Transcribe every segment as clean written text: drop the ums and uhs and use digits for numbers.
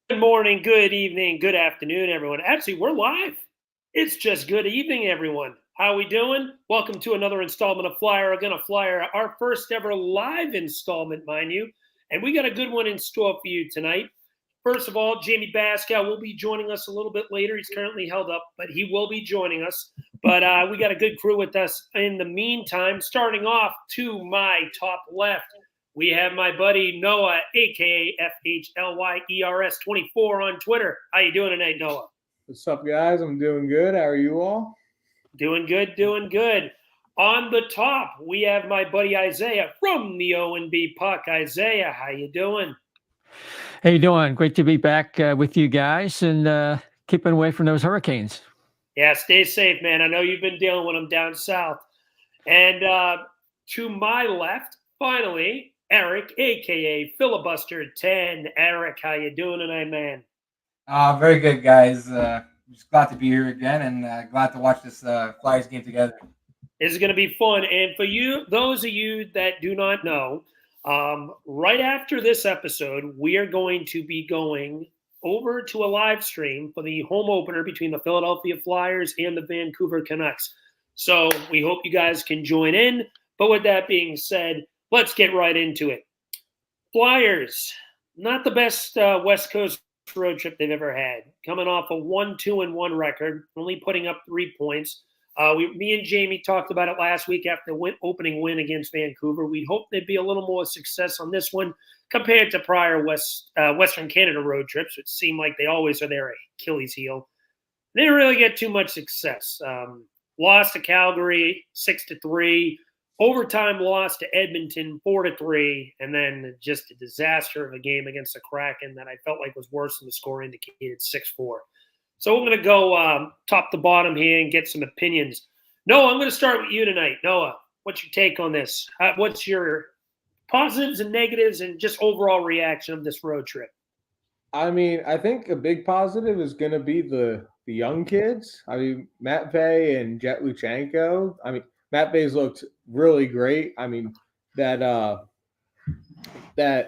Good morning, good evening, good afternoon, everyone. Actually, we're live. It's just good evening, everyone. How we doing? Welcome to another installment of Flyer. Gonna Flyer, our first ever live installment, mind you. And we got a good one in store for you tonight. First of all, Jamey Bascal will be joining us a little bit later. He's currently held up, but he will be joining us. But we got a good crew with us in the meantime. Starting off to my top left, we have my buddy Noah, aka FHLYERS24 on Twitter. How you doing tonight, Noah? What's up, guys? I'm doing good. How are you all? Doing good, doing good. On the top, we have my buddy Isaiah from the O&B Puck. Isaiah, how you doing? How you doing? Great to be back with you guys and keeping away from those hurricanes. Yeah, stay safe, man. I know you've been dealing with them down south. And to my left, finally, Eric, aka Filibuster 10. Eric, how you doing tonight, man? Very good, guys. Just glad to be here again and glad to watch this Flyers game together. This is going to be fun. And for you, those of you that do not know, right after this episode, we are going to be going over to a live stream for the home opener between the Philadelphia Flyers and the Vancouver Canucks. So we hope you guys can join in. But with that being said, let's get right into it. Flyers, not the best West Coast road trip they've ever had. Coming off a 1-2-1 record, only putting up 3 points. Me and Jamey talked about it last week after the opening win against Vancouver. We hope there'd be a little more success on this one compared to prior Western Canada road trips, which seem like they always are their Achilles heel. They didn't really get too much success. Lost to Calgary 6-3, overtime loss to Edmonton 4-3, and then just a disaster of a game against the Kraken that I felt like was worse than the score indicated, 6-4. So we're going to go top to bottom here and get some opinions. Noah, I'm going to start with you tonight. Noah, what's your take on this? What's your positives and negatives and just overall reaction of this road trip? I mean, I think a big positive is going to be the young kids. I mean, Matt Vey and Jet Luchenko. I mean, Matt Vey's looked really great. I mean, that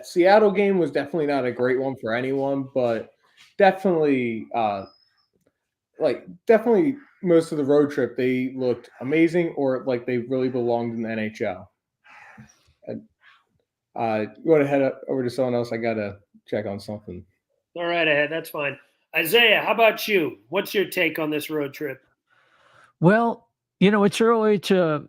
Seattle game was definitely not a great one for anyone, but definitely definitely most of the road trip they looked amazing or like they really belonged in the NHL. And, you want to head up over to someone else? I gotta check on something. All right, ahead. That's fine. Isaiah, how about you? What's your take on this road trip? Well, it's early to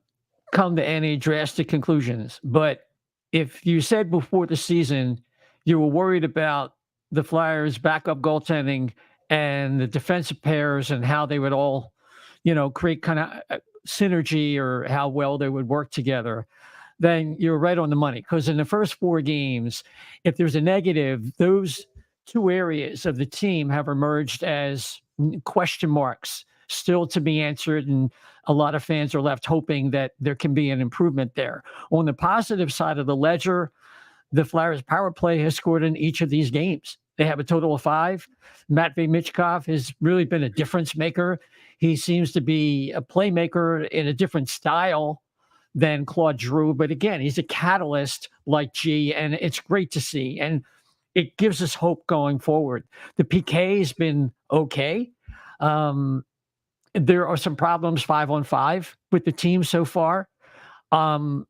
come to any drastic conclusions, but if you said before the season you were worried about the Flyers' backup goaltending and the defensive pairs and how they would all, create kind of synergy or how well they would work together, then you're right on the money. Because in the first 4 games, if there's a negative, those 2 areas of the team have emerged as question marks still to be answered. And a lot of fans are left hoping that there can be an improvement there. On the positive side of the ledger, the Flyers power play has scored in each of these games. They have a total of 5. Matvei Michkov has really been a difference maker. He seems to be a playmaker in a different style than Claude Giroux. But again, he's a catalyst like G, and it's great to see. And it gives us hope going forward. The PK has been okay. There are some problems 5-on-5 with the team so far. I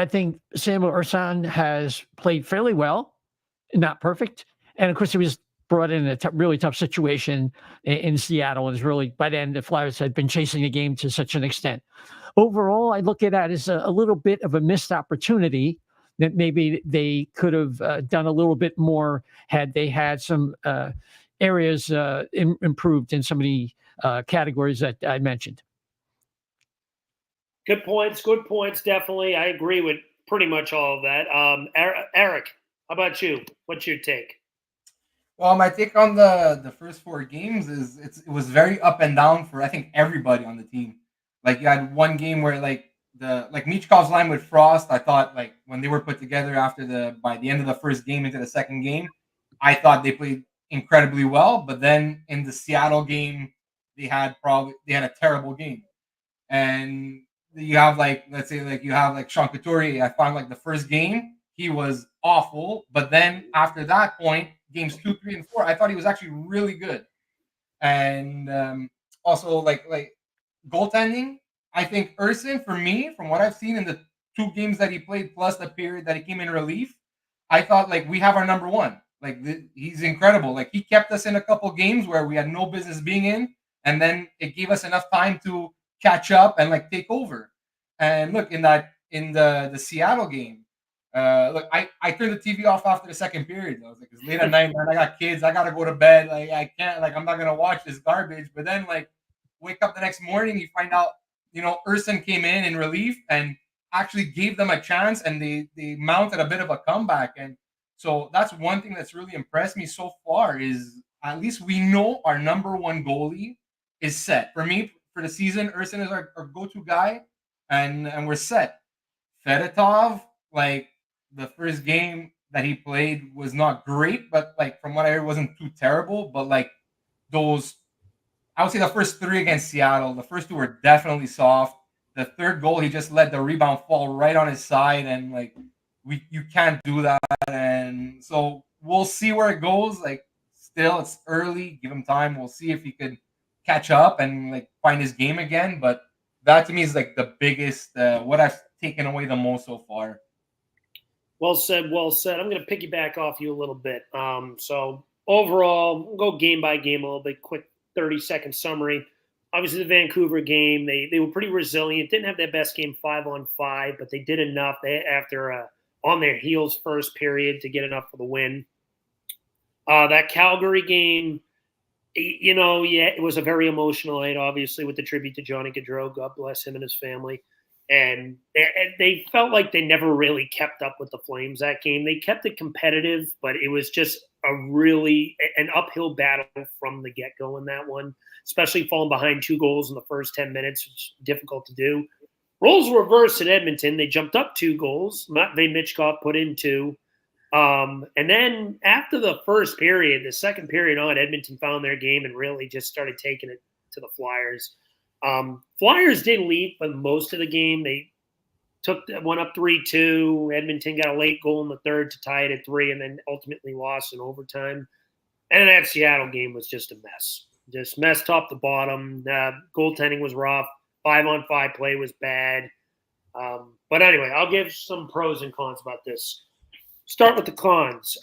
think Samuel Ursan has played fairly well, not perfect. And of course, he was brought in a really tough situation in Seattle. And is really, by then, the Flyers had been chasing the game to such an extent. Overall, I look at that as a little bit of a missed opportunity that maybe they could have done a little bit more had they had some areas improved in some of the categories that I mentioned. Good points. Good points. Definitely. I agree with pretty much all of that. Eric, how about you? What's your take? Well, my take on the first 4 games is it was very up and down for I think everybody on the team. Like you had one game where like Michkov's line with Frost, I thought like when they were put together by the end of the first game into the second game, I thought they played incredibly well. But then in the Seattle game, they had a terrible game. And you have let's say you have Sean Couturier. I found like the first game he was awful, but then after that point games 2, 3, and 4, I thought he was actually really good. And also like goaltending, I think Urson, for me, from what I've seen in the 2 games that he played plus the period that he came in relief, I thought like we have our number one. Like he's incredible. Like he kept us in a couple games where we had no business being in, and then it gave us enough time to catch up and like take over. And look, in the Seattle game, look, I turned the TV off after the second period. I was like, it's late at night, man. I got kids. I gotta go to bed. Like I can't. Like I'm not gonna watch this garbage. But then like wake up the next morning, you find out, Urson came in relief and actually gave them a chance, and they mounted a bit of a comeback. And so that's one thing that's really impressed me so far is at least we know our number one goalie is set. For me, for the season, Urson is our go-to guy, and we're set. Fedotov, like the first game that he played was not great, but like from what I heard, wasn't too terrible. But like those, I would say the first 3 against Seattle, the first 2 were definitely soft. The third goal, he just let the rebound fall right on his side, and like you can't do that. And so we'll see where it goes. Like still, it's early. Give him time. We'll see if he could catch up and like find his game again. But that to me is like the biggest, what I've taken away the most so far. Well said, well said. I'm going to piggyback off you a little bit. So overall, we'll go game by game a little bit, quick 30-second summary. Obviously, the Vancouver game, they were pretty resilient. Didn't have their best game 5-on-5, but they did enough after on their heels first period to get enough for the win. That Calgary game, it was a very emotional night, obviously, with the tribute to Johnny Gaudreau. God bless him and his family. And they felt like they never really kept up with the Flames that game. They kept it competitive, but it was just an uphill battle from the get-go in that one, especially falling behind 2 goals in the first 10 minutes, which is difficult to do. Roles reversed at Edmonton. They jumped up 2 goals. Matvei Michkov put in 2. And then after the first period, the second period on, Edmonton found their game and really just started taking it to the Flyers. Flyers did lead for most of the game. They went up 3-2. Edmonton got a late goal in the third to tie it at 3, and then ultimately lost in overtime. And that Seattle game was just a mess. Just mess top to bottom. Goaltending was rough. 5-on-5 play was bad. But anyway, I'll give some pros and cons about this. Start with the cons.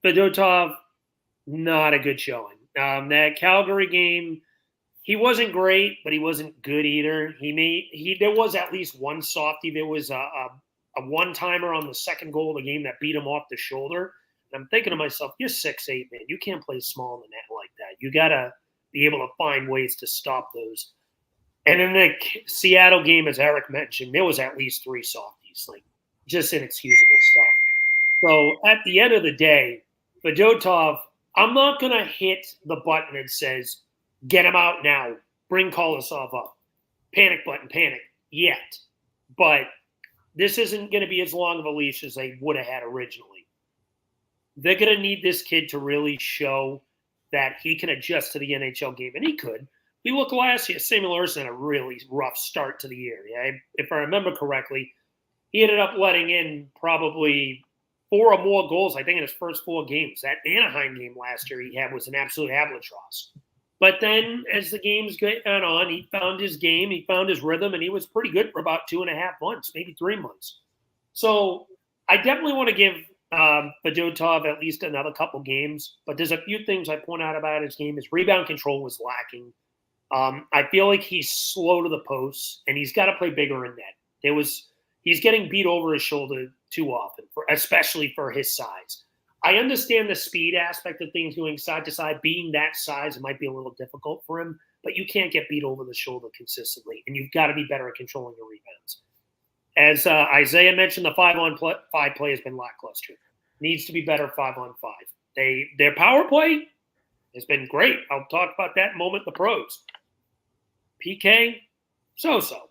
Fedotov, not a good showing. That Calgary game, he wasn't great, but he wasn't good either. There was at least one softie. There was a one-timer on the second goal of the game that beat him off the shoulder. And I'm thinking to myself, you're 6'8", man. You can't play small in the net like that. You got to be able to find ways to stop those. And in the Seattle game, as Eric mentioned, there was at least 3 softies, like just inexcusable stuff. So at the end of the day, Fedotov, I'm not going to hit the button that says, get him out now, bring Kolosov up, panic button, panic, yet. But this isn't going to be as long of a leash as they would have had originally. They're going to need this kid to really show that he can adjust to the NHL game, and he could. We look last year, Samuel Ersson had a really rough start to the year. Yeah? If I remember correctly, he ended up letting in probably 4 or more goals, I think, in his first 4 games. That Anaheim game last year he had was an absolute albatross. But then as the games went on, he found his game, he found his rhythm, and he was pretty good for about 2.5 months, maybe 3 months. So I definitely want to give Fedotov at least another couple games. But there's a few things I point out about his game. His rebound control was lacking. I feel like he's slow to the post, and he's got to play bigger in net. He's getting beat over his shoulder too often, especially for his size. I understand the speed aspect of things going side to side. Being that size, it might be a little difficult for him, but you can't get beat over the shoulder consistently, and you've got to be better at controlling your rebounds. As Isaiah mentioned, the 5-on-5 play has been lackluster. Needs to be better 5-on-5. Their power play has been great. I'll talk about that in a moment, the pros. PK, so-so.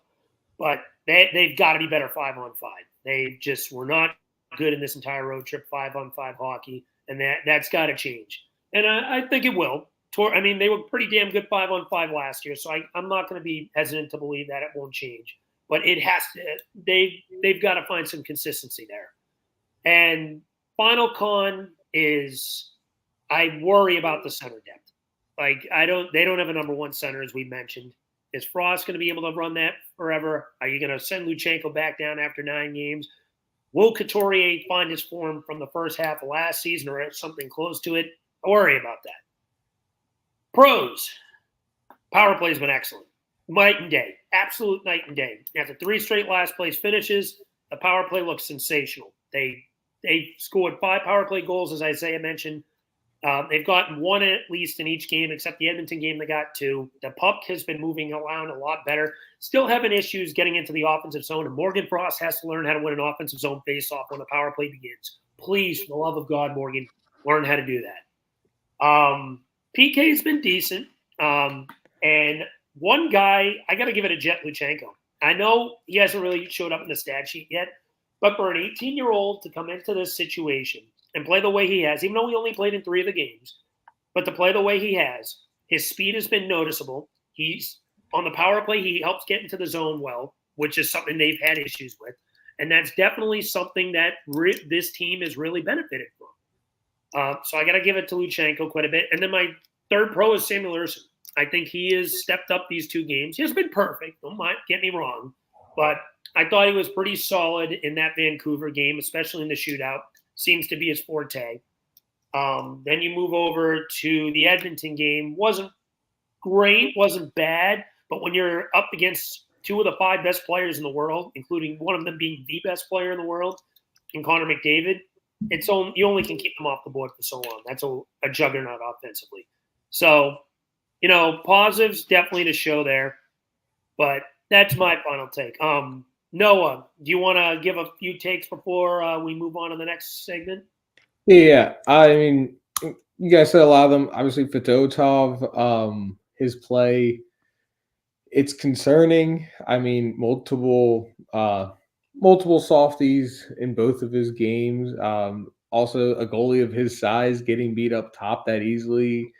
But they've got to be better 5-on-5. They just were not good in this entire road trip 5-on-5 hockey, and that's got to change. And I think it will. They were pretty damn good 5-on-5 last year, so I'm not going to be hesitant to believe that it won't change. But it has to. They've got to find some consistency there. And final con, is I worry about the center depth. Like they don't have a number one center, as we mentioned. Is Frost going to be able to run that forever? Are you going to send Luchenko back down after 9 games? Will Couturier find his form from the first half of last season or something close to it? I worry about that. Pros. Power play's been excellent. Night and day. Absolute night and day. After 3 straight last place finishes, the power play looks sensational. They scored 5 power play goals, as Isaiah mentioned. They've gotten 1 at least in each game, except the Edmonton game they got 2. The puck has been moving around a lot better. Still having issues getting into the offensive zone, and Morgan Frost has to learn how to win an offensive zone faceoff when the power play begins. Please, for the love of God, Morgan, learn how to do that. PK's been decent. And one guy, I got to give it to Jet Luchenko. I know he hasn't really showed up in the stat sheet yet, but for an 18-year-old to come into this situation and play the way he has, even though he only played in 3 of the games, but to play the way he has, his speed has been noticeable. He's on the power play. He helps get into the zone well, which is something they've had issues with. And that's definitely something that this team has really benefited from. So I got to give it to Luchenko quite a bit. And then my third pro is Samuel Ersson. I think he has stepped up these 2 games. He hasn't been perfect. Don't get me wrong. But I thought he was pretty solid in that Vancouver game, especially in the shootout. Seems to be his forte. Then you move over to the Edmonton game. Wasn't great, wasn't bad. But when you're up against 2 of the 5 best players in the world, including one of them being the best player in the world, in Connor McDavid, you only can keep them off the board for so long. That's a juggernaut offensively. So, positives definitely to show there. But that's my final take. Noah, do you want to give a few takes before we move on to the next segment? Yeah. I mean, you guys said a lot of them. Obviously, Fedotov, his play, it's concerning. I mean, multiple softies in both of his games. Also, a goalie of his size getting beat up top that easily.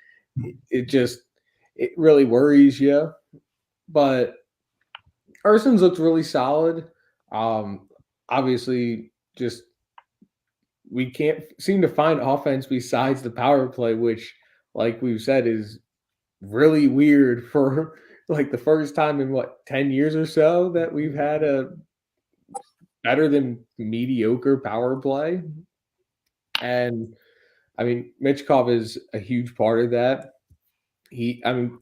It really worries you. But Ersson's looked really solid. Obviously, just we can't seem to find offense besides the power play, which, like we've said, is really weird for like the first time in 10 years or so that we've had a better than mediocre power play. And I mean, Michkov is a huge part of that.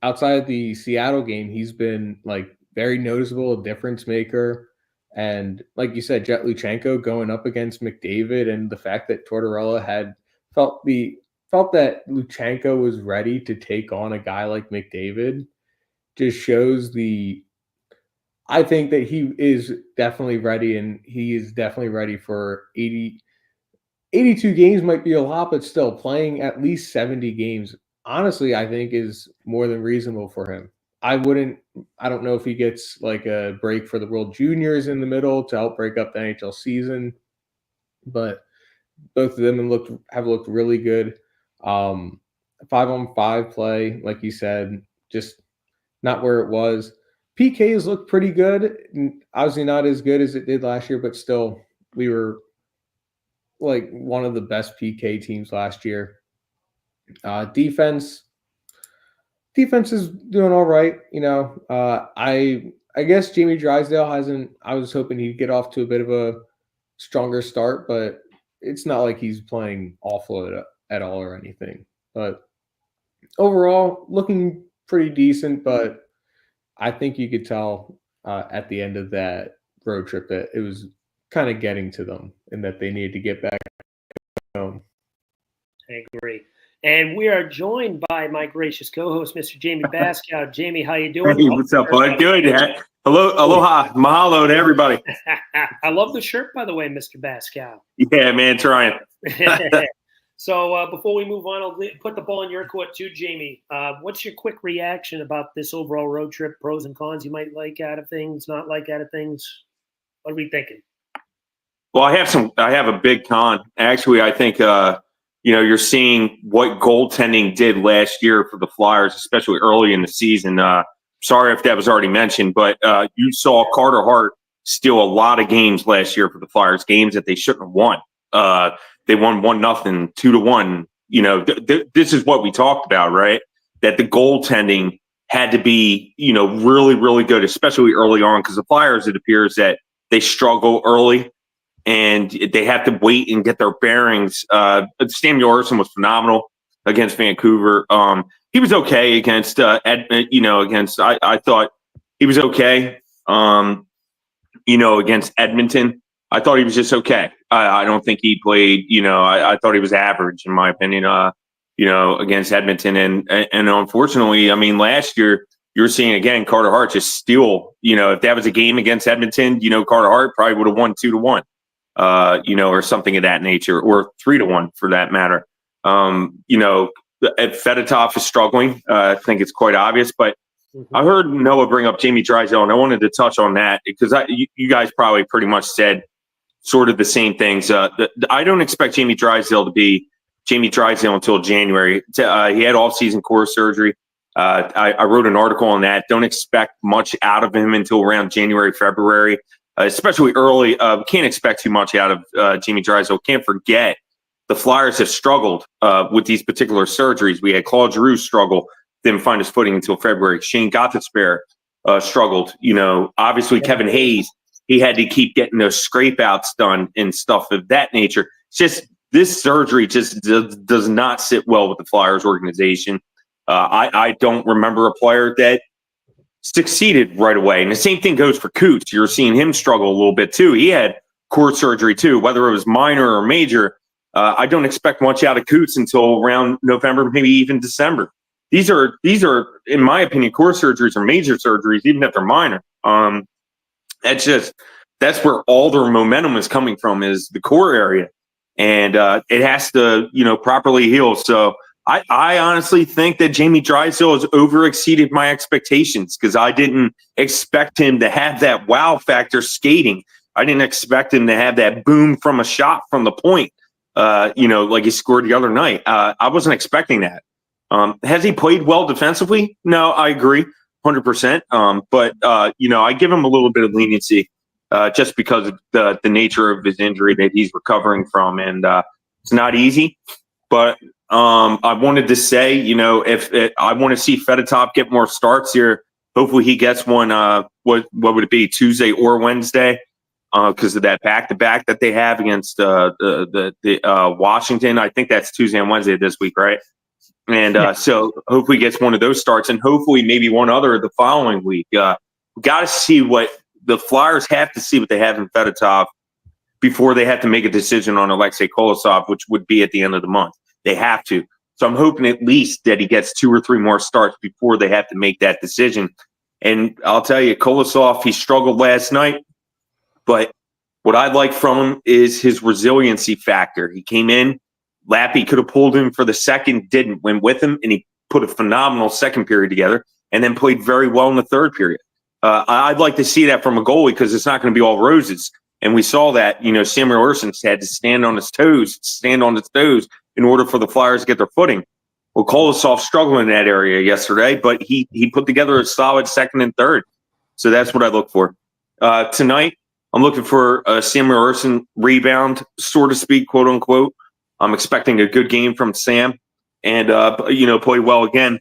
Outside of the Seattle game, he's been like very noticeable, a difference maker. And like you said, Jet Luchenko going up against McDavid, and the fact that Tortorella had felt that Luchenko was ready to take on a guy like McDavid just shows I think that he is definitely ready, and he is definitely ready for 82 games might be a lot, but still playing at least 70 games, honestly, I think is more than reasonable for him. I don't know if he gets like a break for the World Juniors in the middle to help break up the NHL season, but both of them have looked really good. 5-on-5 play, like you said, just not where it was. PK has looked pretty good. Obviously not as good as it did last year, but still we were like one of the best PK teams last year. Defense is doing all right. I guess Jamie Drysdale hasn't. I was hoping he'd get off to a bit of a stronger start, but it's not like he's playing awful at all or anything. But overall, looking pretty decent. But I think you could tell at the end of that road trip that it was kind of getting to them and that they needed to get back home. I agree. And we are joined by my gracious co-host, Mr. Jamey Baskow. Jamey, how you doing? Hey, what's up, bud? Good. Hello, aloha, mahalo to everybody. I love the shirt, by the way, Mr. Baskow. Yeah, man, trying. So before we move on, I'll put the ball in your court too, Jamey. What's your quick reaction about this overall road trip, pros and cons you might like out of things, not like out of things? What are we thinking? Well, I have a big con. Actually, I think you're seeing what goaltending did last year for the Flyers, especially early in the season. Sorry if that was already mentioned, but you saw Carter Hart steal a lot of games last year for the Flyers, games that they shouldn't have won. They won 1-0, 2-1. You know, this is what we talked about, right? That the goaltending had to be, you know, really, really good, especially early on, because the Flyers, it appears that they struggle early and they have to wait and get their bearings. Samuel Ersson was phenomenal against Vancouver. He was okay against I thought he was okay. You know, against Edmonton, I thought he was just okay. I don't think he played. You know, I thought he was average in my opinion. You know, against Edmonton, and unfortunately, I mean, last year you were seeing again Carter Hart just steal. You know, if that was a game against Edmonton, you know, Carter Hart probably would have won 2-1. You know, or something of that nature, or 3-1 for that matter. You know, Fedotov is struggling. I think it's quite obvious, but I heard Noah bring up Jamey Drysdale, and I wanted to touch on that because you guys probably pretty much said sort of the same things. I don't expect Jamey Drysdale to be Jamey Drysdale until January. He had all-season core surgery. I wrote an article on that. Don't expect much out of him until around January, February, especially early. Can't expect too much out of Jamey Drysdale. Can't forget the Flyers have struggled with these particular surgeries. We had Claude Giroux struggle, didn't find his footing until February. Shane Gotthardsphere struggled. You know, obviously Kevin Hayes, he had to keep getting those scrape outs done and stuff of that nature. It's just this surgery just does not sit well with the Flyers organization. I don't remember a player that succeeded right away. And the same thing goes for Coots. You're seeing him struggle a little bit too. He had core surgery too, whether it was minor or major. I don't expect much out of Coots until around November, maybe even December. These are, in my opinion, core surgeries or major surgeries, even if they're minor. That's where all their momentum is coming from, is the core area. And it has to, you know, properly heal. So I honestly think that Jamey Drysdale has overexceeded my expectations, because I didn't expect him to have that wow factor skating. I didn't expect him to have that boom from a shot from the point, you know, like he scored the other night. I wasn't expecting that. Has he played well defensively? No, I agree, 100%. But you know, I give him a little bit of leniency just because of the nature of his injury that he's recovering from, and it's not easy. But I wanted to say, you know, if I want to see Fedotov get more starts here, hopefully he gets one. What would it be, Tuesday or Wednesday? Because of that back-to-back that they have against the Washington. I think that's Tuesday and Wednesday this week, right? And so hopefully he gets one of those starts, and hopefully maybe one other the following week. We got to see what the Flyers have to see what they have in Fedotov before they have to make a decision on Alexei Kolosov, which would be at the end of the month. They have to. So I'm hoping at least that he gets 2 or 3 more starts before they have to make that decision. And I'll tell you, Kolosov, he struggled last night, but what I like from him is his resiliency factor. He came in, Lappy could have pulled him for the second, didn't, went with him, and he put a phenomenal second period together and then played very well in the third period. I'd like to see that from a goalie, because it's not going to be all roses. And we saw that, you know, Samuel Ersson had to stand on his toes in order for the Flyers to get their footing. Well, Kolosov struggled in that area yesterday, but he put together a solid second and third. So that's what I look for. Tonight, I'm looking for a Samuel Ersson rebound, so to speak, quote unquote. I'm expecting a good game from Sam and, you know, play well again.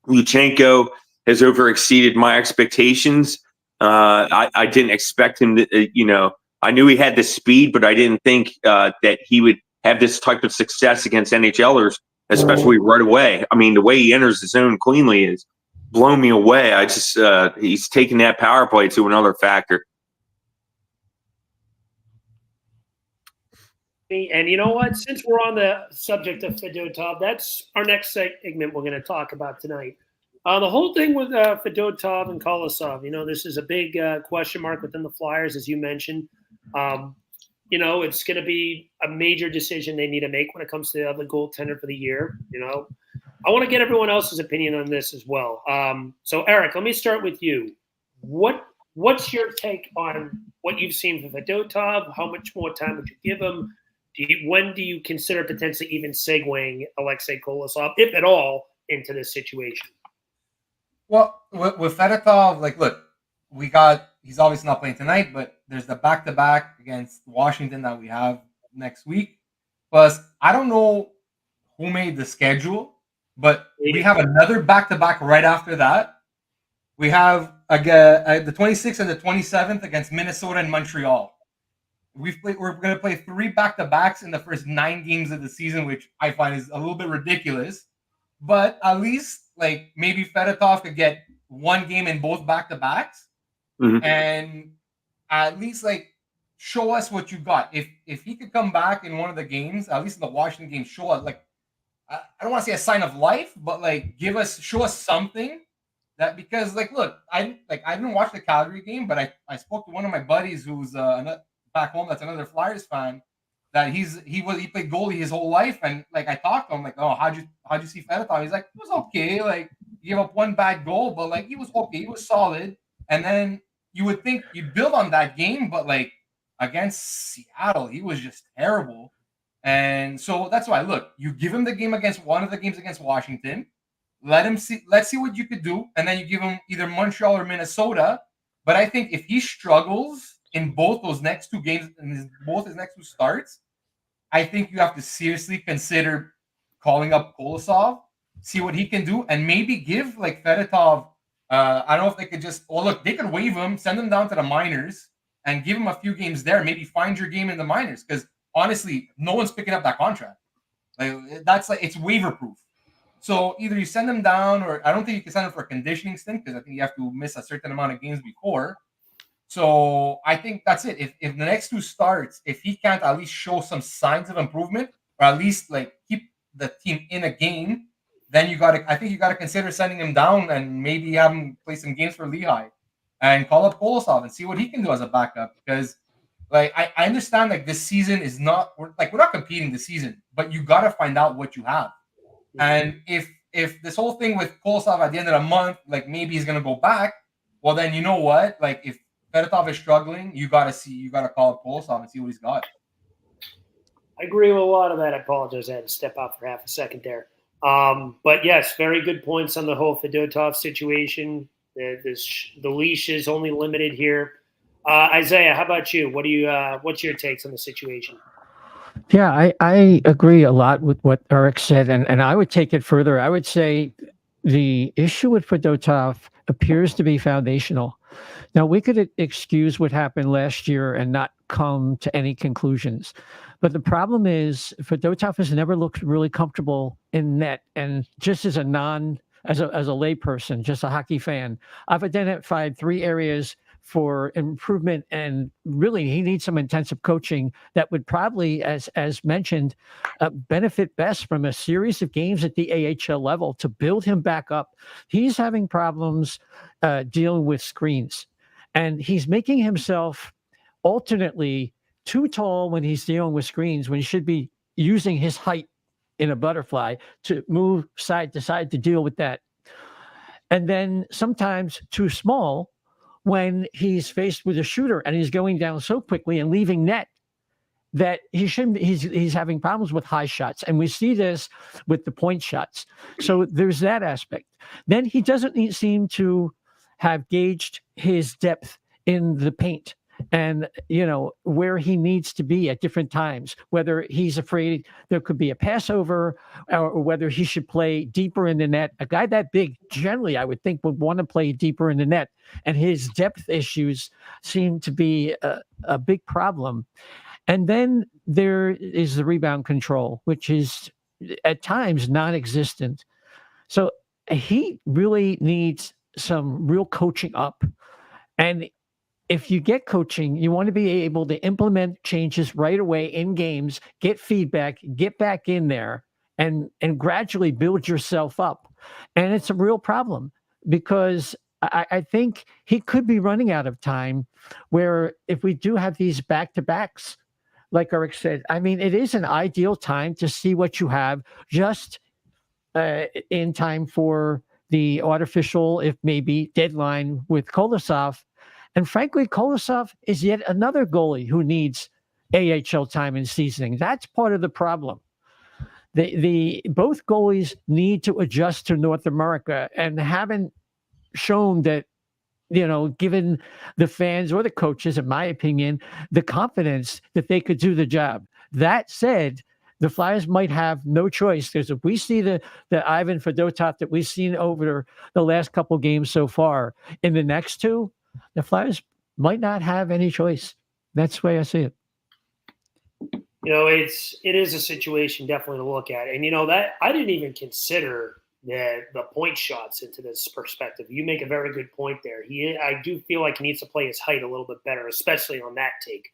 Luchenko has overexceeded my expectations. I didn't expect him to, you know, I knew he had the speed, but I didn't think that he would have this type of success against NHLers, especially right away. I mean, the way he enters the zone cleanly is blown me away. I just, he's taken that power play to another factor. And you know what? Since we're on the subject of Fedotov, that's our next segment we're going to talk about tonight. The whole thing with Fedotov and Kolosov, you know, this is a big question mark within the Flyers, as you mentioned. You know, it's going to be a major decision they need to make when it comes to the goaltender for the year. You know, I want to get everyone else's opinion on this as well. So, Eric, let me start with you. What's your take on what you've seen from Fedotov? How much more time would you give him? When do you consider potentially even segueing Alexei Kolosov, if at all, into this situation? Well, with Fedotov, like, look, he's obviously not playing tonight, but there's the back-to-back against Washington that we have. next week. Plus, I don't know who made the schedule, but we have another back-to-back right after that. We have again the 26th and the 27th against Minnesota and Montreal. We're going to play 3 back-to-backs in the first 9 games of the season, which I find is a little bit ridiculous. But at least, like, maybe Fedotov could get 1 game in both back-to-backs, and at least, like, show us what you got. If he could come back in one of the games, at least in the Washington game, show us, like, I don't want to say a sign of life, but, like, show us something. That, because, like, look, I didn't watch the Calgary game, but I spoke to one of my buddies who's back home that's another Flyers fan, that he played goalie his whole life, and, like, I talked to him, like, oh, how'd you see Fedotov? He's like, it was okay, like, he gave up 1 bad goal, but, like, he was okay, he was solid. And then you would think you'd build on that game, but, like, against Seattle, he was just terrible. And so that's why, look, you give him the game against one of the games against Washington, let's see what you could do, and then you give him either Montreal or Minnesota. But I think if he struggles in both those next 2 games, in both his next 2 starts, I think you have to seriously consider calling up Kolosov, see what he can do, and maybe give, like, Fedotov. I don't know if they could just. Well, look, they could waive him, send him down to the minors, and give him a few games there. Maybe find your game in the minors, because honestly, no one's picking up that contract. Like, that's, like, it's waiver proof. So either you send him down, or I don't think you can send him for a conditioning stint, because I think you have to miss a certain amount of games before. So I think that's it. If the next 2 starts, if he can't at least show some signs of improvement, or at least, like, keep the team in a game, then I think you gotta consider sending him down and maybe have him play some games for Lehigh and call up Kolosov and see what he can do as a backup. Because, like, I understand, like, this season is not, we're not competing this season, but you gotta find out what you have. And if this whole thing with Kolosov at the end of the month, like, maybe he's gonna go back, well, then you know what? Like, if Fedotov is struggling, you gotta call up Kolosov and see what he's got. I agree with a lot of that. I apologize, I had to step out for half a second there. But yes, very good points on the whole Fedotov situation. The leash is only limited here. Isaiah, how about you? What's your takes on the situation? Yeah, I agree a lot with what Eric said, and I would take it further. I would say the issue with Fedotov appears to be foundational. Now, we could excuse what happened last year and not come to any conclusions. But the problem is Fedotov has never looked really comfortable in net. And just as a layperson, just a hockey fan, I've identified 3 areas for improvement, and really he needs some intensive coaching that would probably, as mentioned, benefit best from a series of games at the AHL level to build him back up. He's having problems dealing with screens, and he's making himself alternately too tall when he's dealing with screens, when he should be using his height in a butterfly to move side to side to deal with that. And then sometimes too small when he's faced with a shooter and he's going down so quickly and leaving net that he shouldn't. He's having problems with high shots, and we see this with the point shots. So there's that aspect. Then he doesn't seem to have gauged his depth in the paint, and where he needs to be at different times, whether he's afraid there could be a passover, or whether he should play deeper in the net. A guy that big, generally, I would think, would want to play deeper in the net, and his depth issues seem to be a big problem. And then there is the rebound control, which is at times non-existent. So he really needs some real coaching up. And if you get coaching, you want to be able to implement changes right away in games, get feedback, get back in there, and gradually build yourself up. And it's a real problem, because I think he could be running out of time, where if we do have these back-to-backs, like Eric said, I mean, it is an ideal time to see what you have just in time for the artificial, if maybe, deadline with Kolosov. And frankly, Kolosov is yet another goalie who needs AHL time and seasoning. That's part of the problem. Both goalies need to adjust to North America, and haven't shown that, given the fans or the coaches, in my opinion, the confidence that they could do the job. That said, the Flyers might have no choice, because if we see the Ivan Fedotov that we've seen over the last couple games so far in the next two, the Flyers might not have any choice. That's the way I see it. It is a situation definitely to look at, and that I didn't even consider the point shots into this perspective. You make a very good point there. I do feel like he needs to play his height a little bit better, especially on that take.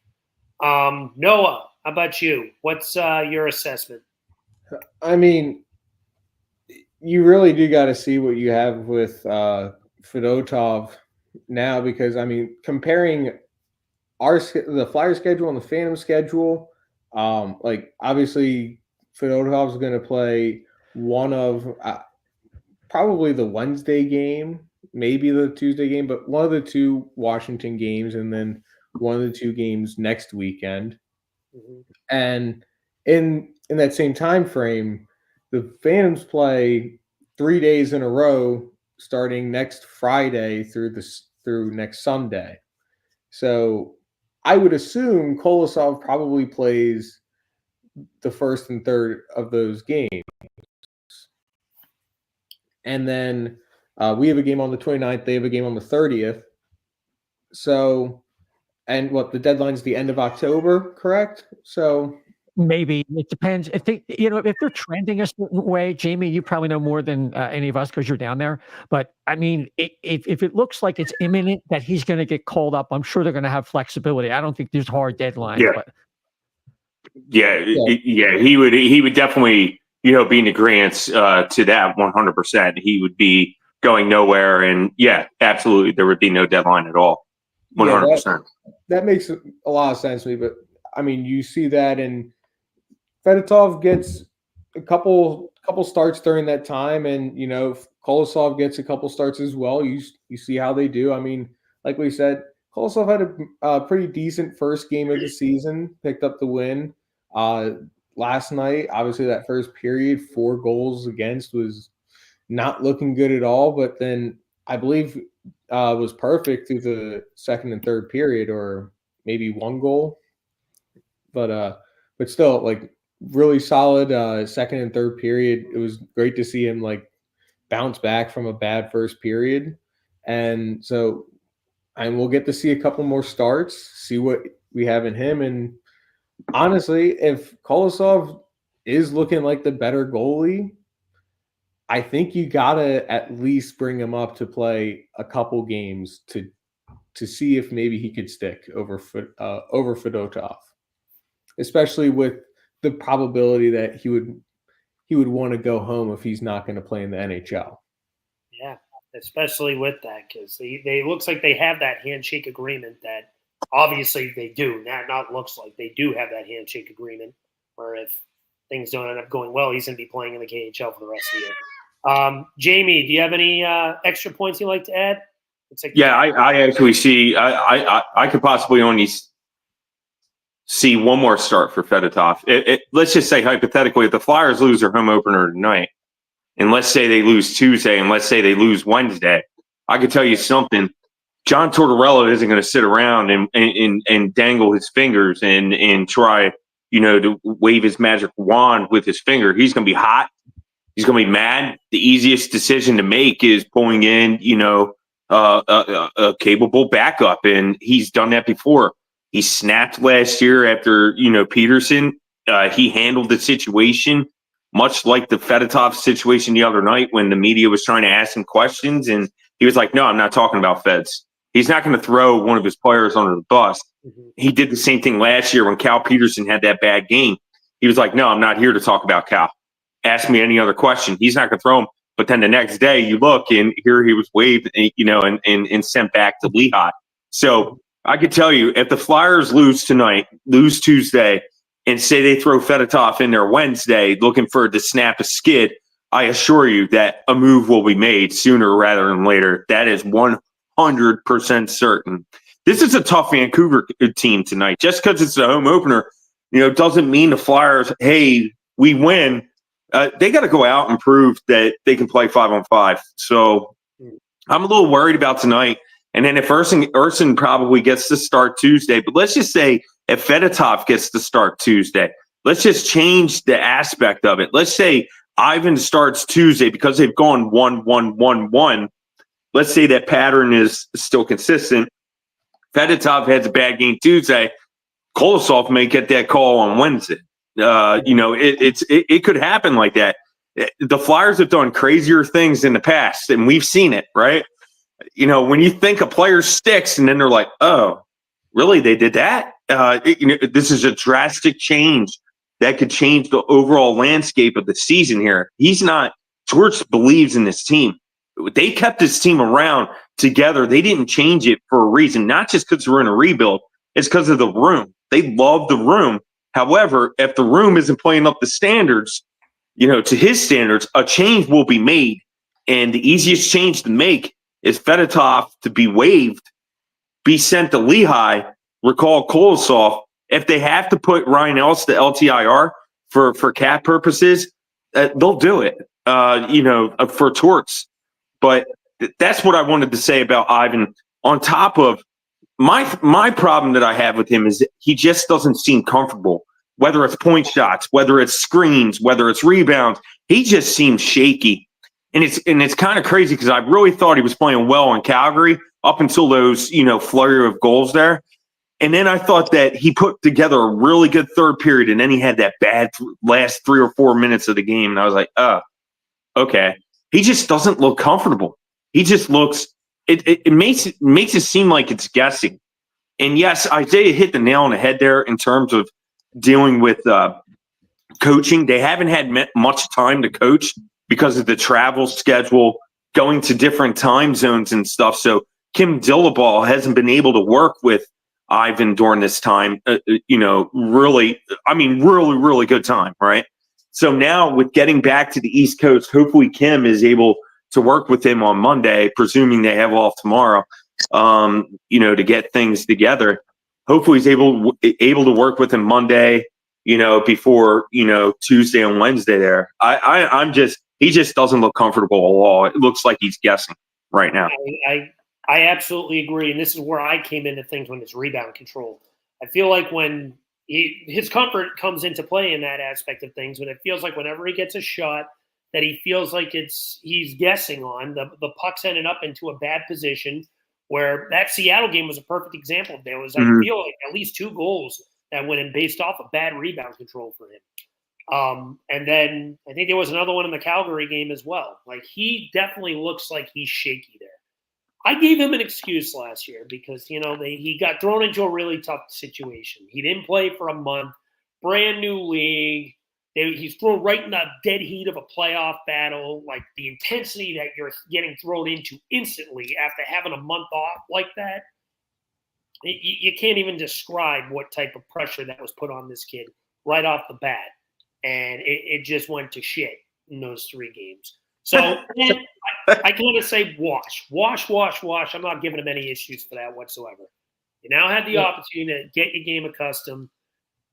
Noah, how about you? What's your assessment? I mean, you really do got to see what you have with Fedotov now, because comparing the Flyer schedule and the Phantom schedule, obviously Fedotov is going to play one of probably the Wednesday game, maybe the Tuesday game, but one of the two Washington games, and then one of the two games next weekend. Mm-hmm. And in that same time frame, the Phantoms play 3 days in a row, starting next Friday through next Sunday. So I would assume Kolosov probably plays the first and third of those games. And then we have a game on the 29th. They have a game on the 30th. So, and the deadline's the end of October, correct? So maybe it depends. If they're trending a certain way, Jamey, you probably know more than any of us because you're down there. But if it looks like it's imminent that he's going to get called up, I'm sure they're going to have flexibility. I don't think there's hard deadlines. Yeah. But He would definitely be in agreement to that 100%. He would be going nowhere, and absolutely, there would be no deadline at all. 100%. That makes a lot of sense to me. But you see that, and Fedotov gets a couple starts during that time, and Kolosov gets a couple starts as well. You see how they do. Like we said, Kolosov had a pretty decent first game of the season, picked up the win last night. Obviously, that first period, 4 goals against, was not looking good at all. But then I believe was perfect through the second and third period, or maybe 1 goal. But still, really solid second and third period. It was great to see him bounce back from a bad first period, and we'll get to see a couple more starts, see what we have in him. And honestly, if Kolosov is looking like the better goalie, I think you gotta at least bring him up to play a couple games to see if maybe he could stick over Fedotov, especially with the probability that he would want to go home if he's not going to play in the NHL. Yeah, especially with that, because they looks like they have that handshake agreement that obviously they do. Not looks like they do have that handshake agreement where if things don't end up going well, he's going to be playing in the KHL for the rest of the year. Jamey, do you have any extra points you'd like to add? I actually see. I could possibly only see one more start for Fedotov. Let's just say hypothetically, if the Flyers lose their home opener tonight, and let's say they lose Tuesday, and let's say they lose Wednesday, I could tell you something. John Tortorella isn't going to sit around and dangle his fingers and try, to wave his magic wand with his finger. He's going to be hot. He's going to be mad. The easiest decision to make is pulling in, a capable backup, and he's done that before. He snapped last year after, Peterson. He handled the situation much like the Fedotov situation the other night when the media was trying to ask him questions, and he was like, "No, I'm not talking about Feds." He's not going to throw one of his players under the bus. Mm-hmm. He did the same thing last year when Cal Peterson had that bad game. He was like, "No, I'm not here to talk about Cal. Ask me any other question." He's not going to throw him. But then the next day you look and here he was waived, and sent back to Lehigh. So I could tell you, if the Flyers lose tonight, lose Tuesday, and say they throw Fedotov in there Wednesday looking for to snap a skid, I assure you that a move will be made sooner rather than later. That is 100% certain. This is a tough Vancouver team tonight. Just because it's a home opener, doesn't mean the Flyers, hey, we win. They got to go out and prove that they can play 5-on-5. So I'm a little worried about tonight. And then if Urson probably gets to start Tuesday, but let's just say if Fedotov gets to start Tuesday, let's just change the aspect of it. Let's say Ivan starts Tuesday because they've gone 1-1-1-1. Let's say that pattern is still consistent. Fedotov has a bad game Tuesday. Kolosov may get that call on Wednesday. It could happen like that. The Flyers have done crazier things in the past, and we've seen it, right? When you think a player sticks, and then they're like, "Oh, really? They did that?" This is a drastic change that could change the overall landscape of the season here. Torch believes in this team. They kept this team around together. They didn't change it for a reason, not just because we're in a rebuild. It's because of the room. They love the room. However, if the room isn't playing up the standards, to his standards, a change will be made. And the easiest change to make is Fedotov to be waived, be sent to Lehigh, recall Kolosov. If they have to put Ryan Ellis to LTIR for cap purposes, they'll do it, for Torts. But that's what I wanted to say about Ivan. On top of my problem that I have with him is that he just doesn't seem comfortable, whether it's point shots, whether it's screens, whether it's rebounds. He just seems shaky. And it's kind of crazy because I really thought he was playing well in Calgary up until those, flurry of goals there. And then I thought that he put together a really good third period, and then he had that bad last 3 or 4 minutes of the game. And I was like, oh, okay. He just doesn't look comfortable. He just looks it makes it seem like it's guessing. And yes, Isaiah hit the nail on the head there in terms of dealing with coaching. They haven't had much time to coach because of the travel schedule, going to different time zones and stuff. So Kim Dillaball hasn't been able to work with Ivan during this time. Really good time, right? So now with getting back to the East Coast, hopefully Kim is able to work with him on Monday, presuming they have off tomorrow, to get things together. Hopefully he's able to work with him Monday, before, Tuesday and Wednesday there. He just doesn't look comfortable at all. It looks like he's guessing right now. I absolutely agree. And this is where I came into things when it's rebound control. I feel like when his comfort comes into play in that aspect of things, but it feels like whenever he gets a shot that he feels like he's guessing on, the puck's ended up into a bad position, where that Seattle game was a perfect example. There was, I feel like, at least 2 goals that went in based off of bad rebound control for him. And then I think there was another one in the Calgary game as well. Like, he definitely looks like he's shaky there. I gave him an excuse last year because, he got thrown into a really tough situation. He didn't play for a month, brand new league. He's thrown right in the dead heat of a playoff battle. Like, the intensity that you're getting thrown into instantly after having a month off like that, you can't even describe what type of pressure that was put on this kid right off the bat. And it just went to shit in those 3 games. So I kind of say wash. I'm not giving him any issues for that whatsoever. You now have the opportunity to get your game accustomed.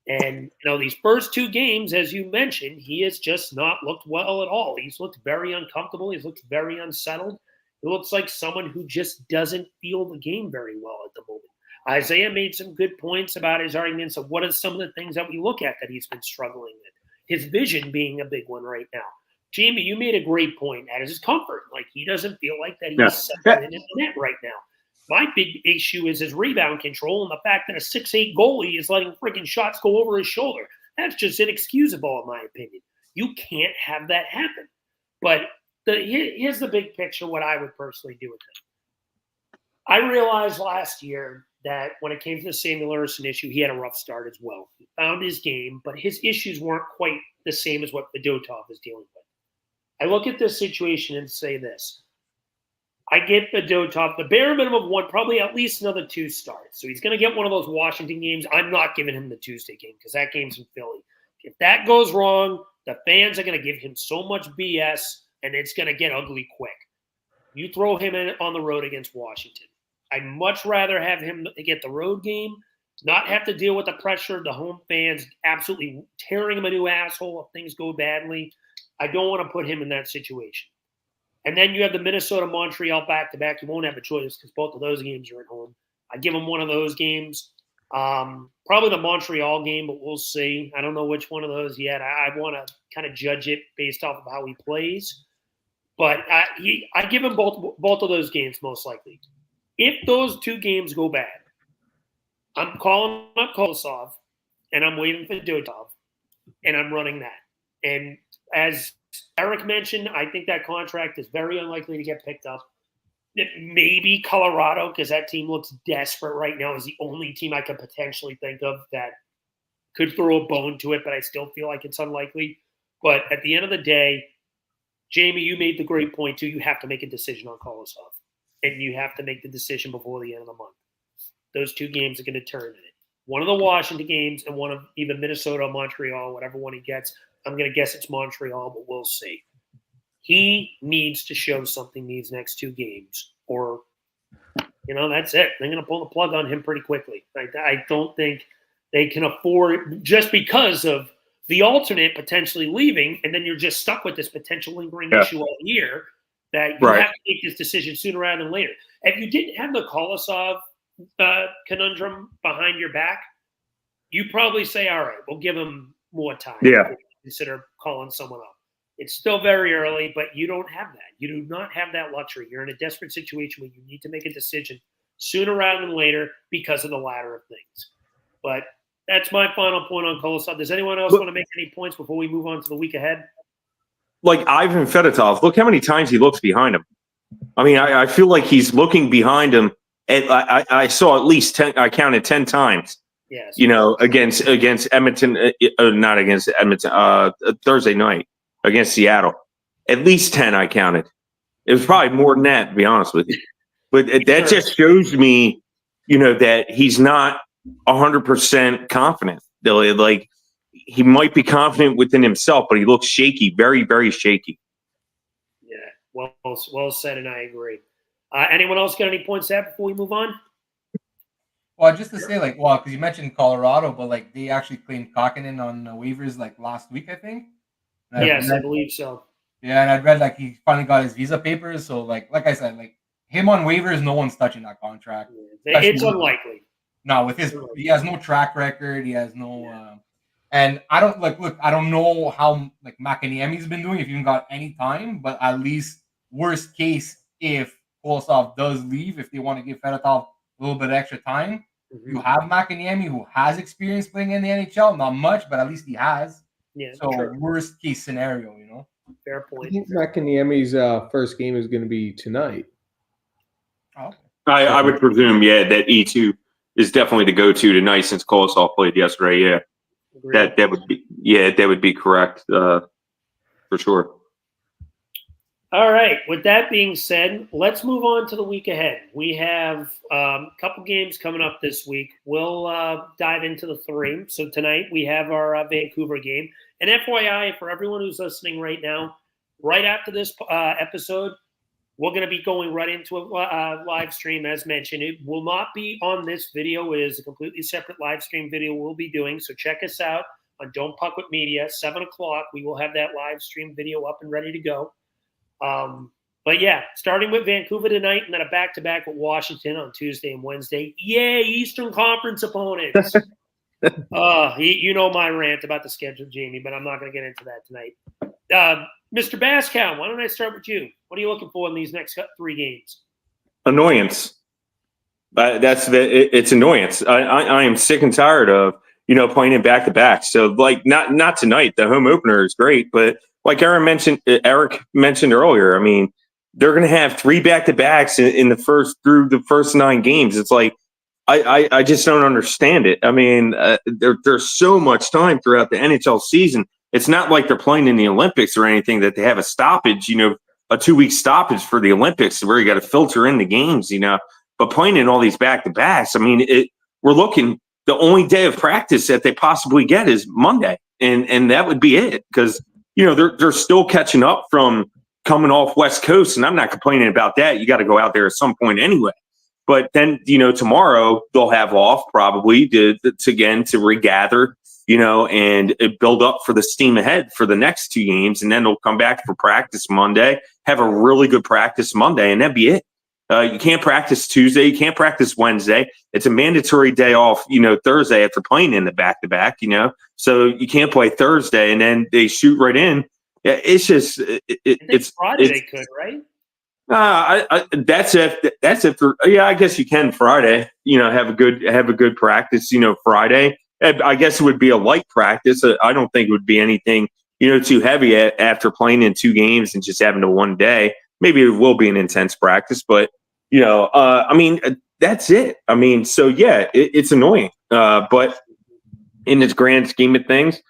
And, these first 2 games, as you mentioned, he has just not looked well at all. He's looked very uncomfortable. He's looked very unsettled. It looks like someone who just doesn't feel the game very well at the moment. Isaiah made some good points about his arguments of what are some of the things that we look at that he's been struggling with. His vision being a big one right now. Jamey, you made a great point. That is his comfort. Like, he doesn't feel like that he's settling in the net right now. My big issue is his rebound control and the fact that a 6'8" goalie is letting freaking shots go over his shoulder. That's just inexcusable, in my opinion. You can't have that happen. But here's the big picture, what I would personally do with him. I realized last year that when it came to the Samuel Ersson issue, he had a rough start as well. He found his game, but his issues weren't quite the same as what Fedotov is dealing with. I look at this situation and say this. I get Fedotov, the bare minimum of 1, probably at least another 2 starts. So he's going to get one of those Washington games. I'm not giving him the Tuesday game because that game's in Philly. If that goes wrong, the fans are going to give him so much BS, and it's going to get ugly quick. You throw him in on the road against Washington. I'd much rather have him get the road game, not have to deal with the pressure of the home fans absolutely tearing him a new asshole if things go badly. I don't want to put him in that situation. And then you have the Minnesota-Montreal back-to-back. You won't have a choice because both of those games are at home. I give him one of those games. Probably the Montreal game, but we'll see. I don't know which one of those yet. I want to kind of judge it based off of how he plays. But I give him both of those games most likely. If those 2 games go bad, I'm calling up Kolosov, and I'm waiting for Dotov, and I'm running that. And as Eric mentioned, I think that contract is very unlikely to get picked up. Maybe Colorado, because that team looks desperate right now, is the only team I could potentially think of that could throw a bone to it, but I still feel like it's unlikely. But at the end of the day, Jamey, you made the great point, too. You have to make a decision on Kolosov, and you have to make the decision before the end of the month. Those 2 games are going to turn in it. One of the Washington games and one of either Minnesota or Montreal, whatever one he gets. I'm going to guess it's Montreal, but we'll see. He needs to show something these next 2 games, or, that's it. They're going to pull the plug on him pretty quickly. I don't think they can afford, just because of the alternate potentially leaving, and then you're just stuck with this potential lingering issue all year, that you have to make this decision sooner rather than later. If you didn't have the Kolosov conundrum behind your back, you probably say, all right, we'll give him more time. Yeah. Consider calling someone up. It's still very early, but you don't have that. You do not have that luxury. You're in a desperate situation where you need to make a decision sooner rather than later because of the latter of things. But that's my final point on Kolosov. Does anyone else want to make any points before we move on to the week ahead? Like Ivan Fedotov, look how many times he looks behind him. I mean, I feel like he's looking behind him. I saw at least 10. I counted 10 times. Yes. Against Edmonton, not against Edmonton. Thursday night against Seattle, at least 10. I counted. It was probably more than that, to be honest with you. But that just shows me, that he's not 100% confident. Like, he might be confident within himself, but he looks shaky, very, very shaky. Yeah, well said, and I agree. Anyone else got any points to add before we move on? Well, just to say, because you mentioned Colorado, but they actually claimed Kakinen on waivers last week, I think. Yes, I believe so. Yeah, and I'd read he finally got his visa papers. So like I said, him on waivers, no one's touching that contract. It's unlikely. No, he has no track record. He has no, and I don't look. I don't know how McAniemi's been doing. If you even got any time, but at least worst case, if Kolosov does leave, if they want to give Fedotov a little bit of extra time, you have McAniemi, who has experience playing in the NHL. Not much, but at least he has. Yeah. So worst case scenario, Fair point. I think McAniemi's first game is going to be tonight. Oh, okay. I would presume, that E2 is definitely the go-to tonight since Kolosov played yesterday. Yeah, Agreed. that would be correct for sure. All right. With that being said, let's move on to the week ahead. We have a couple games coming up this week. We'll dive into the 3. So tonight we have our Vancouver game. And FYI, for everyone who's listening right now, right after this episode, we're going to be going right into a live stream, as mentioned. It will not be on this video. It is a completely separate live stream video we'll be doing. So check us out on Don't Puck with Media, 7 o'clock. We will have that live stream video up and ready to go. But yeah, starting with Vancouver tonight and then a back-to-back with Washington on Tuesday and Wednesday. Yay, Eastern Conference opponents. You know my rant about the schedule, Jamey, but I'm not going to get into that tonight. Mr. Baskow, why don't I start with you? What are you looking for in these next 3 games? Annoyance. It's annoyance. I am sick and tired of, playing it back-to-back. So, not tonight. The home opener is great, but like Eric mentioned earlier, I mean, they're going to have 3 back-to-backs through the first 9 games. It's like, I just don't understand it. I mean, there's so much time throughout the NHL season. It's not like they're playing in the Olympics or anything that they have a stoppage, a 2-week stoppage for the Olympics where you got to filter in the games, But playing in all these back-to-backs, I mean, we're looking, the only day of practice that they possibly get is Monday, and that would be it because they're still catching up from coming off West Coast, and I'm not complaining about that. You got to go out there at some point anyway. But then, tomorrow they'll have off probably to regather, and build up for the steam ahead for the next 2 games, and then they'll come back for practice Monday, have a really good practice Monday, and that'd be it. You can't practice Tuesday. You can't practice Wednesday. It's a mandatory day off, Thursday after playing in the back-to-back, So you can't play Thursday, and then they shoot right in. Yeah, it's just it's Friday they could, right? That's it for I guess you can Friday. Have a good practice. Friday. I guess it would be a light practice. I don't think it would be anything too heavy after playing in 2 games and just having a one day. Maybe it will be an intense practice, but that's it. So yeah, it's annoying. But in its grand scheme of things,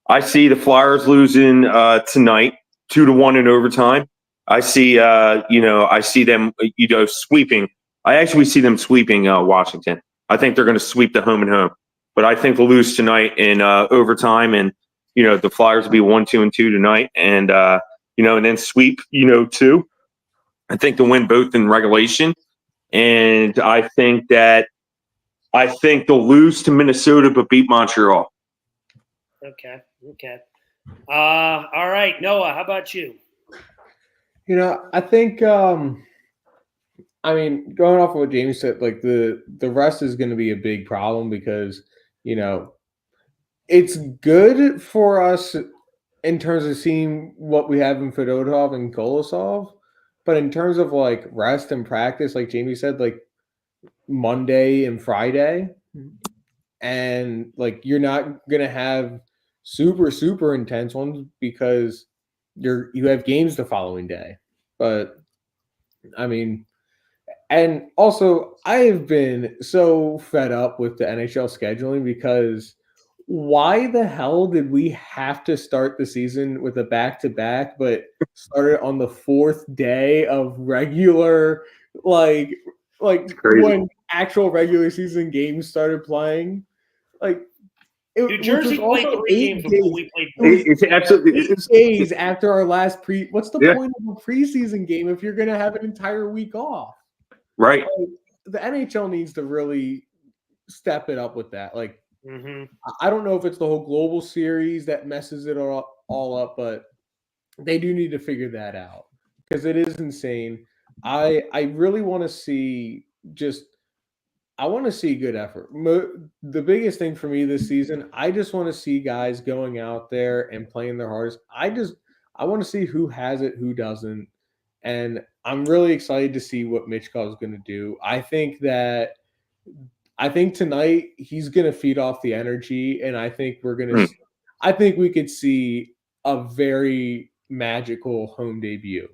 I see the Flyers losing tonight 2-1 in overtime. I see them, sweeping. I actually see them sweeping Washington. I think they're going to sweep the home and home, but I think they'll lose tonight in overtime, and the Flyers will be 1-2-2 tonight, and and then sweep 2. I think they'll win both in regulation, and I think they'll lose to Minnesota but beat Montreal. Okay. All right, Noah, how about you? I think going off of what Jamey said, like the rest is going to be a big problem because it's good for us in terms of seeing what we have in Fedotov and Kolosov, but in terms of like rest and practice, like Jamey said, like Monday and Friday, and like you're not gonna have super intense ones because you have games the following day. But and also I have been so fed up with the NHL scheduling because why the hell did we have to start the season with a back-to-back, but started on the 4th day of regular, like when actual regular season games started playing? Like, New Jersey played 3 games before we played. It's absolutely 8 days after our last What's the Yeah. point of a preseason game if you're going to have an entire week off? right. Like, the NHL needs to really step it up with that. Like, I don't know if it's the whole global series that messes it all up, but they do need to figure that out because it is insane. I really want to see good effort. The biggest thing for me this season, I just want to see guys going out there and playing their hardest. I want to see who has it, who doesn't, and I'm really excited to see what Michkov is going to do. I think tonight he's going to feed off the energy, and I think I think we could see a very magical home debut.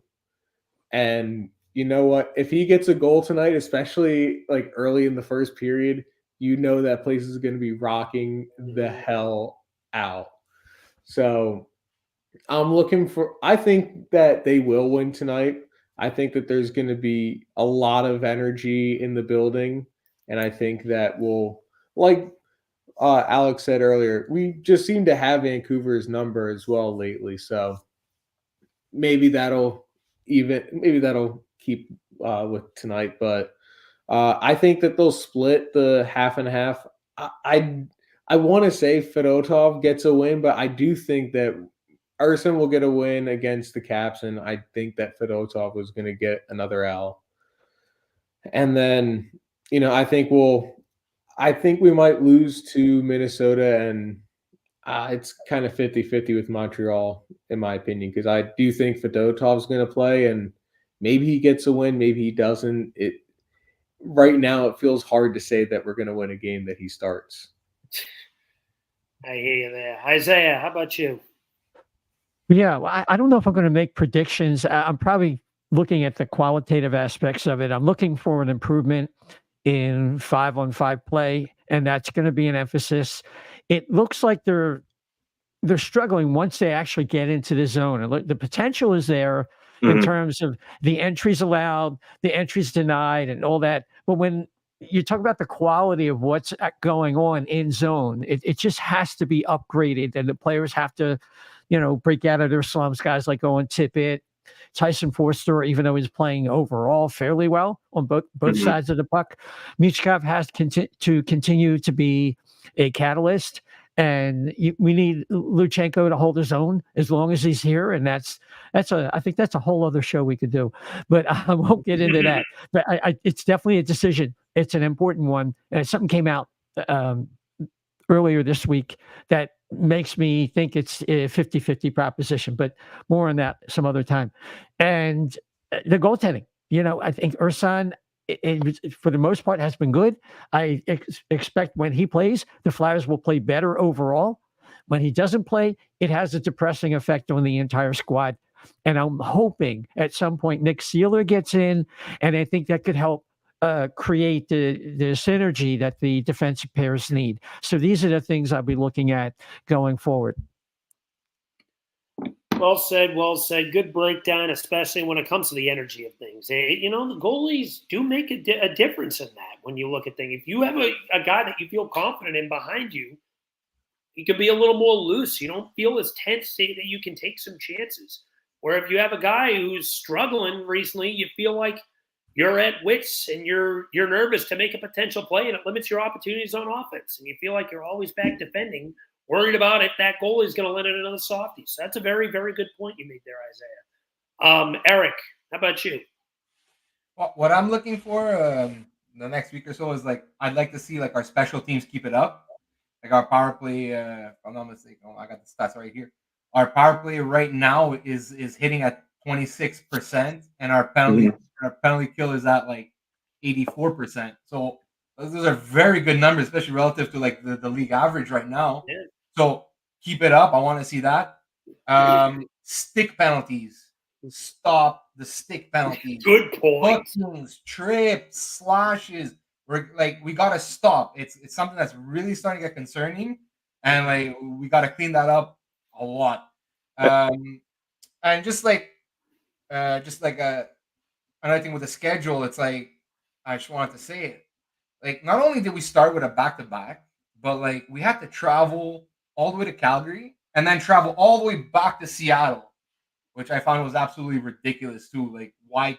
And you know what? If he gets a goal tonight, especially like early in the first period, that place is going to be rocking the hell out. So I think that they will win tonight. I think that there's going to be a lot of energy in the building. And I think that like Alex said earlier, we just seem to have Vancouver's number as well lately. So maybe that'll keep with tonight. But I think that they'll split the half and half. I want to say Fedotov gets a win, but I do think that Urson will get a win against the Caps, and I think that Fedotov was going to get another L. And then, I think we might lose to Minnesota, and it's kind of 50-50 with Montreal, in my opinion, because I do think Fedotov's going to play, and maybe he gets a win, maybe he doesn't. Right now, it feels hard to say that we're going to win a game that he starts. I hear you there. Isaiah, how about you? Yeah, well, I don't know if I'm going to make predictions. I'm probably looking at the qualitative aspects of it. I'm looking for an improvement in 5-on-5 play, and that's going to be an emphasis. It looks like they're struggling once they actually get into the zone. And the potential is there in terms of the entries allowed, the entries denied, and all that. But when you talk about the quality of what's going on in zone, it just has to be upgraded, and the players have to, break out of their slumps. Guys like Owen Tippett, Tyson Forster, even though he's playing overall fairly well on both sides of the puck, Michkov has to continue to be a catalyst. And we need Luchenko to hold his own as long as he's here, and I think that's a whole other show we could do, but I won't get into that. But it's definitely a decision. It's an important one. Something came out earlier this week that makes me think it's a 50-50 proposition, but more on that some other time. And the goaltending, I think Ursan, for the most part, has been good. I expect when he plays, the Flyers will play better overall. When he doesn't play, it has a depressing effect on the entire squad. And I'm hoping at some point Nick Seeler gets in, and I think that could help create the synergy that the defensive pairs need. So these are the things I'll be looking at going forward. Well said, well said. Good breakdown, especially when it comes to the energy of things. The goalies do make a difference in that when you look at things. If you have a guy that you feel confident in behind you, he can be a little more loose. You don't feel as tense that you can take some chances. Where if you have a guy who's struggling recently, you feel like you're at wits and you're nervous to make a potential play, and it limits your opportunities on offense. And you feel like you're always back defending, worried about if that goalie is going to let in another softie. So that's a very, very good point you made there, Isaiah. Eric, how about you? Well, what I'm looking for the next week or so is I'd like to see our special teams keep it up. Our power play, if I'm not mistaken, I got the stats right here. Our power play right now is hitting at 26%, and our penalty kill is at 84%. So those are very good numbers, especially relative to the league average right now. Yeah. So keep it up. I want to see that. Stick penalties. Stop the stick penalties. Good point. Bookings, trips, slashes. We gotta stop. It's something that's really starting to get concerning, and we gotta clean that up a lot. And just another thing with the schedule, it's I just wanted to say it. Not only did we start with a back-to-back, but we had to travel all the way to Calgary and then travel all the way back to Seattle, which I found was absolutely ridiculous too. Why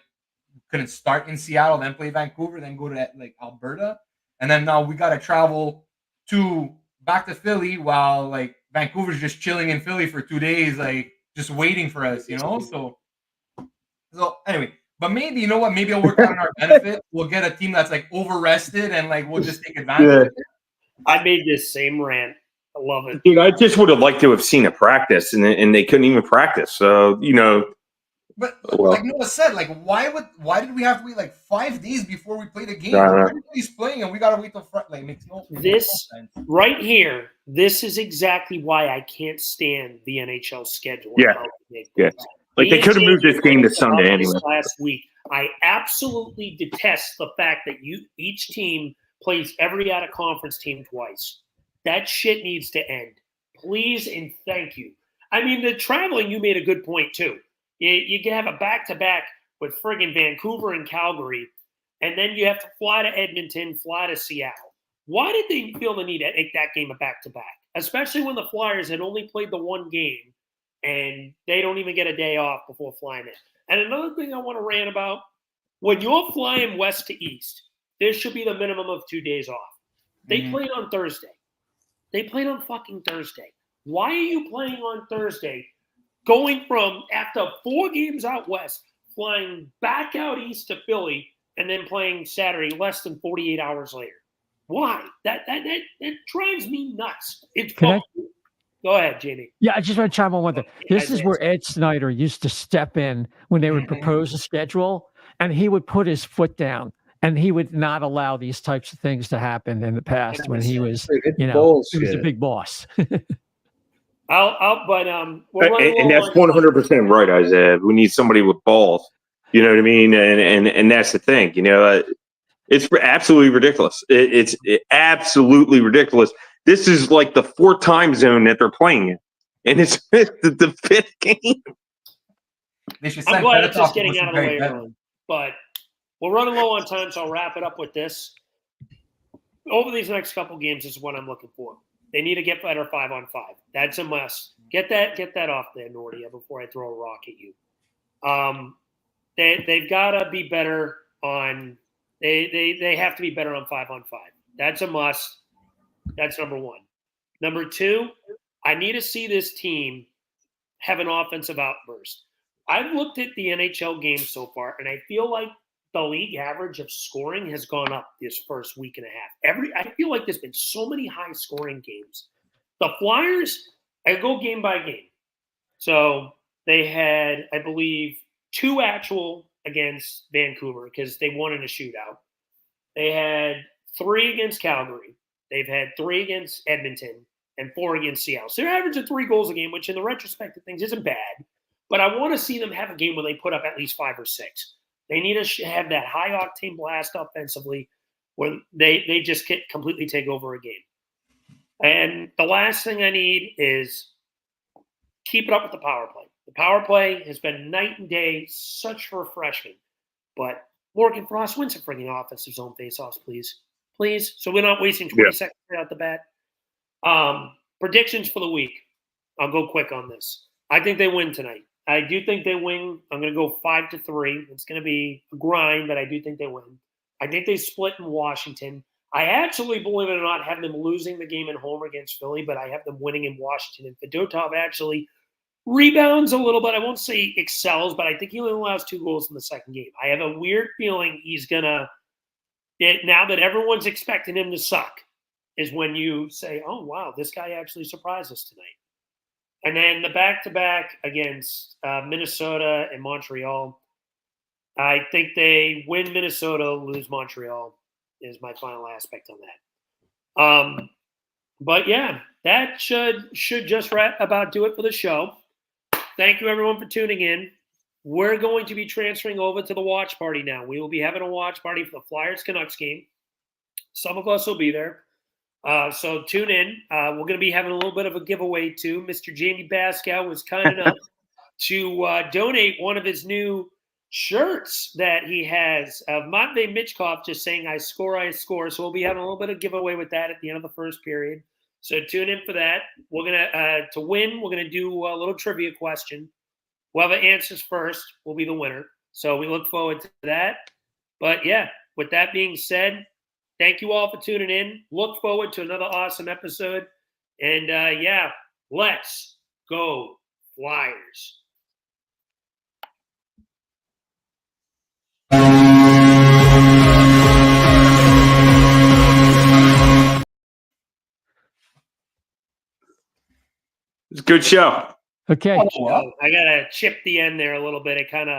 couldn't start in Seattle, then play Vancouver, then go to Alberta, and then now we got to travel back to Philly while Vancouver's just chilling in Philly for 2 days, just waiting for us, So anyway, but maybe you know what? Maybe it'll work out in our benefit. We'll get a team that's over rested, and we'll just take advantage of it. I made this same rant. I love it, dude. I just would have liked to have seen a practice, and they couldn't even practice. So But like Noah said, why did we have to wait 5 days before we played a game? Everybody's playing, and we gotta wait till Friday. Makes no sense. Right here. This is exactly why I can't stand the NHL schedule. Yeah. They could have moved this game to Sunday anyway. Last week, I absolutely detest the fact that each team plays every out of conference team twice. That shit needs to end, please and thank you. I mean, the traveling. You made a good point too. You can have a back-to-back with friggin' Vancouver and Calgary, and then you have to fly to Edmonton, fly to Seattle. Why did they feel the need to make that game a back-to-back? Especially when the Flyers had only played the one game, and they don't even get a day off before flying in. And another thing I want to rant about, when you're flying west to east, there should be the minimum of 2 days off. They played on Thursday. They played on fucking Thursday. Why are you playing on Thursday? Going from, after 4 games out west, flying back out east to Philly, and then playing Saturday less than 48 hours later. Why? That drives me nuts. Go ahead, Jamey. Yeah, I just want to chime on one thing. This is where Ed Snyder used to step in when they would propose a schedule, and he would put his foot down, and he would not allow these types of things to happen in the past when he was, he was a big boss. And that's 100% right, Isaiah. We need somebody with balls. You know what I mean? And that's the thing. It's absolutely ridiculous. It's absolutely ridiculous. This is like the 4th time zone that they're playing in, and it's the 5th game. I'm glad it's just getting out of the way early, but we're running low on time, so I'll wrap it up with this. Over these next couple games, this is what I'm looking for. They need to get better 5-on-5. That's a must. Get that off there, Nordia, before I throw a rock at you. They've got to be better on. They have to be better on 5-on-5. That's a must. That's number one. Number two, I need to see this team have an offensive outburst. I've looked at the NHL games so far, and I feel like the league average of scoring has gone up this first week and a half. I feel like there's been so many high-scoring games. The Flyers, I go game by game. So they had, I believe, 2 actual against Vancouver because they won in a shootout. They had 3 against Calgary. They've had 3 against Edmonton and 4 against Seattle. So they're averaging 3 goals a game, which in the retrospect of things isn't bad. But I want to see them have a game where they put up at least 5 or 6. They need to have that high-octane blast offensively where they just completely take over a game. And the last thing I need is keep it up with the power play. The power play has been night and day, such refreshment. But Morgan Frost, win some freaking offensive zone faceoffs, please. Please. So we're not wasting 20 seconds right out the bat. Predictions for the week. I'll go quick on this. I think they win tonight. I do think they win. I'm going to go 5-3. It's going to be a grind, but I do think they win. I think they split in Washington. I actually, believe it or not, have them losing the game at home against Philly, but I have them winning in Washington. And Fedotov actually rebounds a little bit. I won't say excels, but I think he only allows 2 goals in the second game. I have a weird feeling he's going to, now that everyone's expecting him to suck, is when you say, oh, wow, this guy actually surprised us tonight. And then the back-to-back against Minnesota and Montreal, I think they win Minnesota, lose Montreal is my final aspect on that. But, yeah, that should just about do it for the show. Thank you, everyone, for tuning in. We're going to be transferring over to the watch party now. We will be having a watch party for the Flyers-Canucks game. Some of us will be there. So tune in. We're going to be having a little bit of a giveaway, too. Mr. Jamey Bascow was kind enough to donate one of his new shirts that he has of Matvei Michkov just saying, I score, I score. So we'll be having a little bit of giveaway with that at the end of the first period. So tune in for that. We're going to win, we're going to do a little trivia question. Whoever answers first will be the winner. So we look forward to that. But, yeah, with that being said, thank you all for tuning in. Look forward to another awesome episode. And, yeah, let's go Flyers. It's a good show. Okay. I got to chip the end there a little bit. It kind of